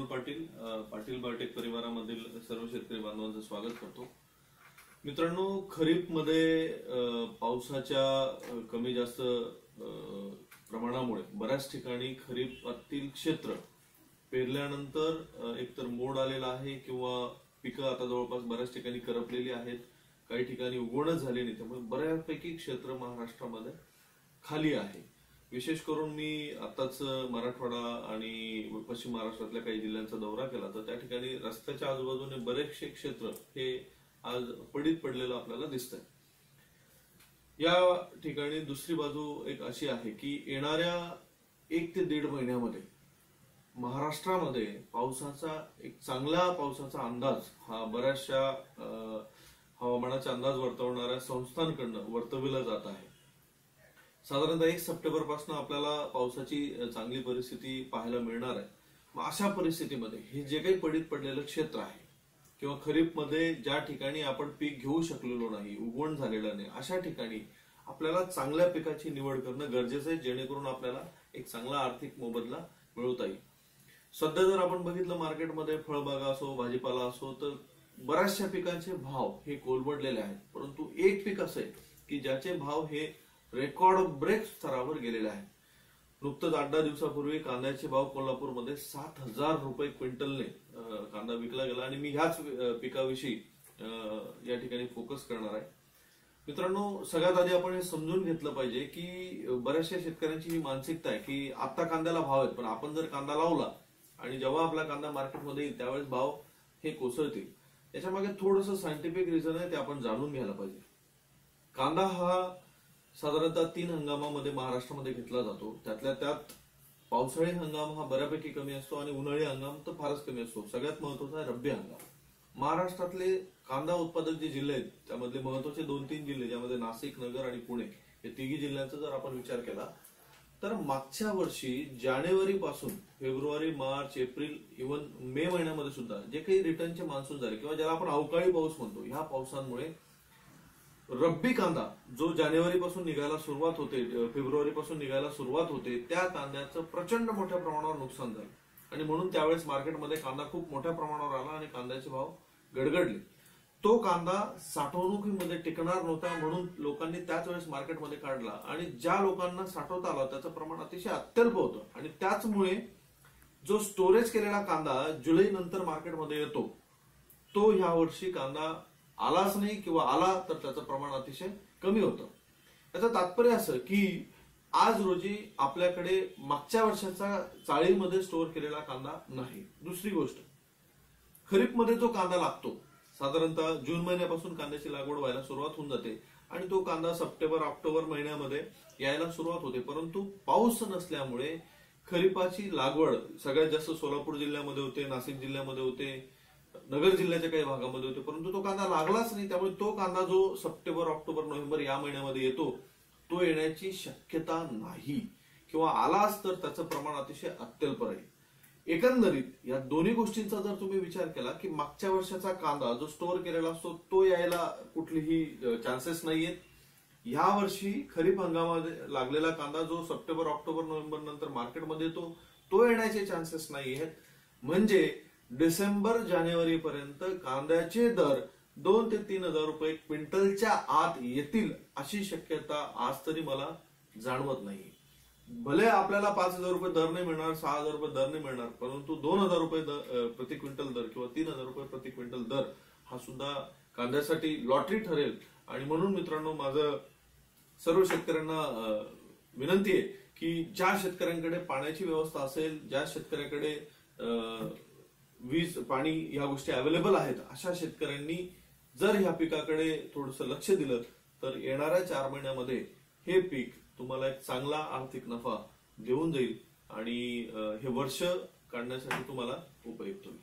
Amol Patil Patil biotech परिवारामधील सर्व शेतकरी बांधवांचं स्वागत करतो। मित्रांनो, खरीप मध्ये पावसाच्या कमी जास्त प्रमाणामुळे बऱ्याच ठिकाणी खरीपातील क्षेत्र पेरल्यानंतर एकतर मोड आलेला आहे किंवा पिकं आता जवळपास बऱ्याच ठिकाणी करपलेली आहेत, काही ठिकाणी उगवणच झाली नाही, त्यामुळे बऱ्यापैकी क्षेत्र महाराष्ट्रामध्ये खाली आहे। विशेष करून मी आताच मराठवाडा आणि पश्चिम महाराष्ट्रातल्या काही जिल्ह्यांचा दौरा केला, तर त्या ठिकाणी रस्त्याच्या आजूबाजूने बरेचसे क्षेत्र हे आज पडीत पडलेलं आपल्याला दिसतंय। या ठिकाणी दुसरी बाजू एक अशी आहे की येणाऱ्या 1 ते 1.5 महिन्यामध्ये महाराष्ट्रामध्ये पावसाचा एक चांगला पावसाचा अंदाज हा बऱ्याचशा हवामानाचा अंदाज वर्तवणाऱ्या संस्थांकडून वर्तविला जात आहे। साधारणतः 1 सप्टेंबर पासून आपल्याला पावसाची चांगली परिस्थिती पाहायला मिळणार आहे। मग अशा परिस्थितीमध्ये हे जे काही पडीत पडलेलं क्षेत्र आहे किंवा खरीप मध्ये ज्या ठिकाणी आपण पीक घेऊ शकलेलो नाही, उगवण झालेलं नाही, अशा ठिकाणी आपल्याला चांगल्या पिकाची निवड करणं गरजेचं आहे, जेणेकरून आपल्याला एक चांगला आर्थिक मोबदला मिळवता येईल। सध्या जर आपण बघितलं मार्केटमध्ये फळबागा असो, भाजीपाला असो, तर बऱ्याचशा पिकांचे भाव हे कोलमडलेले आहेत, परंतु एक पीक असं आहे की ज्याचे भाव हे रेकॉर्ड ब्रेक स्तरावर गेलेले आहेत। नुकतंच 8-10 दिवसापूर्वी कांद्याचे भाव कोल्हापूरमध्ये 7,000 रुपये क्विंटलने कांदा विकला गेला आणि मी ह्याच पिकाविषयी या ठिकाणी फोकस करणार आहे। मित्रांनो, सगळ्यात आधी आपण हे समजून घेतलं पाहिजे की बऱ्याचशा शेतकऱ्यांची ही मानसिकता आहे की आता कांद्याला भाव आहेत, पण आपण जर कांदा लावला आणि जेव्हा आपला कांदा मार्केटमध्ये येईल त्यावेळेस भाव हे कोसळतील। याच्या मागे थोडंसं सायंटिफिक रिझन आहे, ते आपण जाणून घ्यायला पाहिजे। कांदा हा साधारणतः 3 हंगामामध्ये महाराष्ट्रामध्ये घेतला जातो, त्यातल्या त्यात पावसाळी हंगाम हा बऱ्यापैकी कमी असतो आणि उन्हाळी हंगाम तर फारच कमी असतो। सगळ्यात महत्वाचा आहे रब्बी हंगाम। महाराष्ट्रातले कांदा उत्पादक जे जिल्हे आहेत त्यामधले महत्वाचे 2-3 जिल्हे, ज्यामध्ये नाशिक, नगर आणि पुणे, हे तिघी जिल्ह्यांचा जर आपण विचार केला तर मागच्या वर्षी जानेवारी पासून फेब्रुवारी, मार्च, एप्रिल, इव्हन मे महिन्यामध्ये सुद्धा जे काही रिटर्नचे मान्सून झाले किंवा ज्याला आपण अवकाळी पाऊस म्हणतो, ह्या पावसांमुळे रब्बी कांदा जो जानेवारी पासून निघायला सुरुवात होते, फेब्रुवारी पासून निघायला सुरुवात होते, त्या कांद्याचं प्रचंड मोठ्या प्रमाणावर नुकसान झालं आणि म्हणून त्यावेळेस मार्केटमध्ये कांदा खूप मोठ्या प्रमाणावर आला आणि कांद्याचे भाव गडगडले। तो कांदा साठवणुकीमध्ये टिकणार नव्हता, म्हणून लोकांनी त्याच वेळेस मार्केटमध्ये काढला आणि ज्या लोकांना साठवता आला त्याचं प्रमाण अतिशय अत्यल्प होतं आणि त्याचमुळे जो स्टोरेज केलेला कांदा जुलै नंतर मार्केटमध्ये येतो, तो ह्या वर्षी कांदा आलाच नाही किंवा आला तर त्याचं प्रमाण अतिशय कमी होतं। याचं तात्पर्य असं की आज रोजी आपल्याकडे मागच्या वर्षाचा चाळीमध्ये स्टोअर केलेला कांदा नाही। दुसरी गोष्ट, खरीपमध्ये जो कांदा लागतो साधारणतः जून महिन्यापासून कांद्याची लागवड व्हायला सुरुवात होऊन जाते आणि तो कांदा सप्टेंबर ऑक्टोबर महिन्यामध्ये यायला सुरुवात होते, परंतु पाऊस नसल्यामुळे खरीपाची लागवड सगळ्यात जास्त सोलापूर जिल्ह्यामध्ये होते, नाशिक जिल्ह्यामध्ये होते, नगर जिल्ह्याच्या काही भागामध्ये होते, परंतु तो कांदा लागलाच नाही। त्यामुळे तो कांदा जो सप्टेंबर, ऑक्टोबर, नोव्हेंबर या महिन्यामध्ये येतो, तो येण्याची शक्यता नाही किंवा आलाच तर त्याचं प्रमाण अतिशय अत्यल्प राहील। एकंदरीत या दोन्ही गोष्टींचा जर तुम्ही विचार केला की मागच्या वर्षाचा कांदा जो स्टोअर केलेला असतो तो यायला कुठलीही चान्सेस नाहीयेत, या वर्षी खरीप हंगामामध्ये लागलेला कांदा जो सप्टेंबर, ऑक्टोबर, नोव्हेंबर नंतर मार्केटमध्ये येतो, तो येण्याचे चान्सेस नाहीयेत। म्हणजे डिसेंबर, जानेवारी पर्यंत कांद्याचे दर 2 ते 3 हजार रुपये क्विंटलच्या आत येतील अशी शक्यता आज तरी मला जाणवत नाही। भले आपल्याला 5,000 रुपये दर नाही मिळणार, 6,000 रुपये दर नाही मिळणार, परंतु 2,000 रुपये प्रति क्विंटल दर किंवा 3,000 रुपये प्रति क्विंटल दर हा सुद्धा कांद्यासाठी लॉटरी ठरेल। आणि म्हणून मित्रांनो, माझं सर्व शेतकऱ्यांना विनंती आहे की ज्या शेतकऱ्यांकडे पाण्याची व्यवस्था असेल, ज्या शेतकऱ्याकडे वीज, पाणी या गोष्टी अवेलेबल आहेत, अशा शेतकऱ्यांनी जर ह्या पिकाकडे थोडंसं लक्ष दिलं तर येणाऱ्या 4 महिन्यामध्ये हे पीक तुम्हाला एक चांगला आर्थिक नफा देऊन जाईल आणि हे वर्ष काढण्यासाठी तुम्हाला उपयुक्त होईल।